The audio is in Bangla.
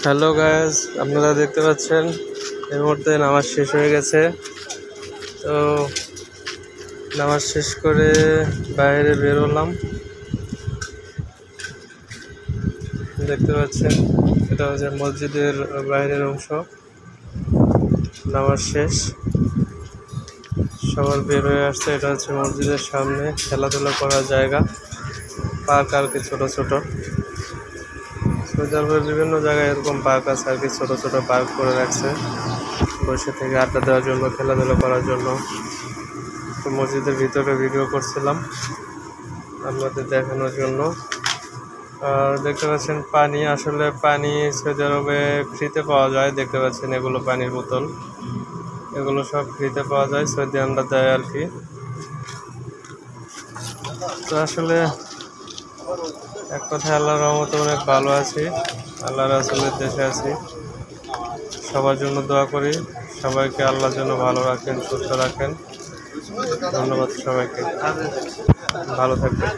হ্যালো গাইস, আপনারা দেখতে পাচ্ছেন এই মুহূর্তে নামাজ শেষ হয়ে গেছে। তো নামাজ শেষ করে বাইরে বেরোলাম। দেখতে পাচ্ছেন এটা হচ্ছে মসজিদের বাইরের অংশ। নামাজ শেষ, সবার বের হয়ে আসছে। এটা হচ্ছে মসজিদের সামনে খেলাধুলা করার জায়গা, পার্ক আর কি ছোট ছোট। সৌদি আরবের বিভিন্ন জায়গায় এরকম পার্ক আছে আর কি, ছোট ছোট পার্ক করে রাখছে বসে থেকে আড্ডা দেওয়ার জন্য, খেলাধুলা করার জন্য। তো মসজিদের ভিতরে ভিডিও করছিলাম আপনাদের দেখানোর জন্য। আর দেখতে পাচ্ছেন পানি, আসলে পানি সৌদি আরবে ফ্রিতে পাওয়া যায়। দেখতে পাচ্ছেন এগুলো পানির বোতল, এগুলো সব ফ্রিতে পাওয়া যায়, সৌদি আনরা দেয় আর কি। তো আসলে এক কথায় আল্লাহর রহমতে অনেক ভালো আছি, আল্লাহ রাসূলের দেশে আছি। সবার জন্য দোয়া করি, সবাইকে আল্লাহর জন্য ভালো রাখেন, সুস্থ রাখেন। ধন্যবাদ সবাইকে, ভালো থাকবেন।